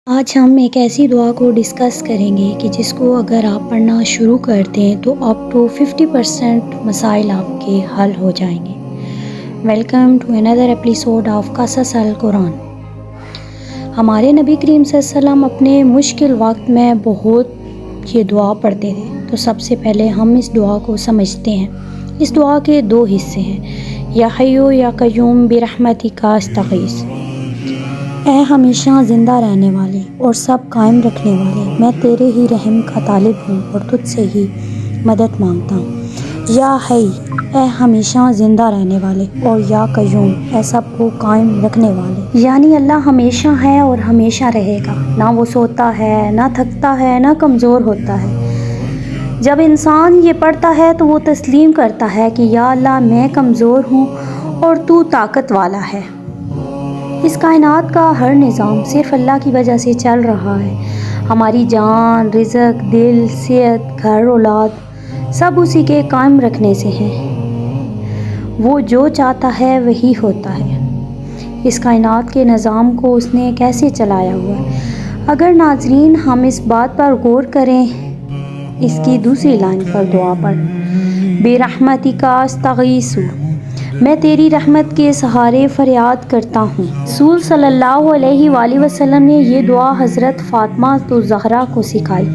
آج ہم ایک ایسی دعا کو ڈسکس کریں گے کہ جس کو اگر آپ پڑھنا شروع کر دیں تو اپ ٹو 50% مسائل آپ کے حل ہو جائیں گے۔ Welcome to another episode of قصص القرآن۔ ہمارے نبی کریم صلی اللہ علیہ وسلم اپنے مشکل وقت میں بہت یہ دعا پڑھتے تھے، تو سب سے پہلے ہم اس دعا کو سمجھتے ہیں۔ اس دعا کے دو حصے ہیں، یا حیو یا قیوم برحمتک استغیث، اے ہمیشہ زندہ رہنے والے اور سب قائم رکھنے والے، میں تیرے ہی رحم کا طالب ہوں اور تجھ سے ہی مدد مانگتا ہوں۔ یا حی، اے ہمیشہ زندہ رہنے والے، اور یا قیوم، اے سب کو قائم رکھنے والے، یعنی اللہ ہمیشہ ہے اور ہمیشہ رہے گا، نہ وہ سوتا ہے، نہ تھکتا ہے، نہ کمزور ہوتا ہے۔ جب انسان یہ پڑھتا ہے تو وہ تسلیم کرتا ہے کہ یا اللہ میں کمزور ہوں اور تو طاقت والا ہے۔ اس کائنات کا ہر نظام صرف اللہ کی وجہ سے چل رہا ہے۔ ہماری جان، رزق، دل، صحت، گھر، اولاد سب اسی کے قائم رکھنے سے ہیں۔ وہ جو چاہتا ہے وہی ہوتا ہے۔ اس کائنات کے نظام کو اس نے کیسے چلایا ہوا ہے؟ اگر ناظرین ہم اس بات پر غور کریں، اس کی دوسری لائن پر دعا پر برحمتک استغیث، میں تیری رحمت کے سہارے فریاد کرتا ہوں۔ رسول صلی اللہ علیہ وآلہ وسلم نے یہ دعا حضرت فاطمہ الزہرا کو سکھائی۔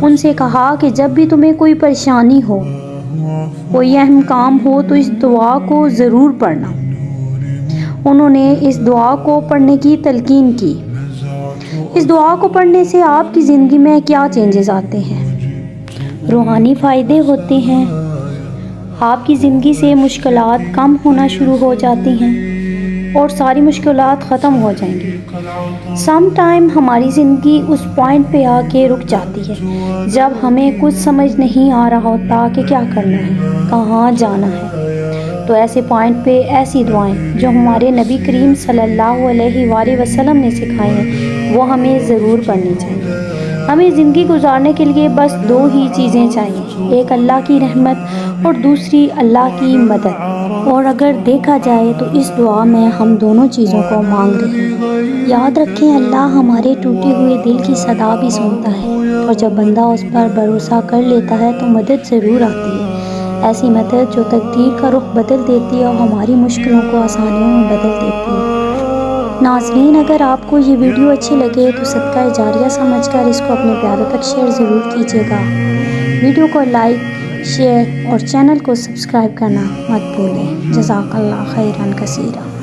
ان سے کہا کہ جب بھی تمہیں کوئی پریشانی ہو، کوئی اہم کام ہو تو اس دعا کو ضرور پڑھنا۔ انہوں نے اس دعا کو پڑھنے کی تلقین کی۔ اس دعا کو پڑھنے سے آپ کی زندگی میں کیا چینجز آتے ہیں؟ روحانی فائدے ہوتے ہیں۔ آپ کی زندگی سے مشکلات کم ہونا شروع ہو جاتی ہیں اور ساری مشکلات ختم ہو جائیں گی۔ سم ٹائم ہماری زندگی اس پوائنٹ پہ آ کے رک جاتی ہے جب ہمیں کچھ سمجھ نہیں آ رہا ہوتا کہ کیا کرنا ہے، کہاں جانا ہے۔ تو ایسے پوائنٹ پہ ایسی دعائیں جو ہمارے نبی کریم صلی اللہ علیہ وآلہ وسلم نے سکھائی ہیں وہ ہمیں ضرور پڑھنی چاہیے۔ ہمیں زندگی گزارنے کے لیے بس دو ہی چیزیں چاہیے، ایک اللہ کی رحمت اور دوسری اللہ کی مدد۔ اور اگر دیکھا جائے تو اس دعا میں ہم دونوں چیزوں کو مانگ رہے ہیں۔ یاد رکھیں، اللہ ہمارے ٹوٹے ہوئے دل کی صدا بھی سنتا ہے، اور جب بندہ اس پر بھروسہ کر لیتا ہے تو مدد ضرور آتی ہے۔ ایسی مدد جو تقدیر کا رخ بدل دیتی ہے اور ہماری مشکلوں کو آسانیوں میں بدل دیتی ہے۔ ناظرین، اگر آپ کو یہ ویڈیو اچھی لگے تو صدقہ جاریہ سمجھ کر اس کو اپنے پیاروں تک شیئر ضرور کیجیے گا۔ ویڈیو کو لائک، شیئر اور چینل کو سبسکرائب کرنا مت بھولیں۔ جزاک اللہ خیرا کثیرا۔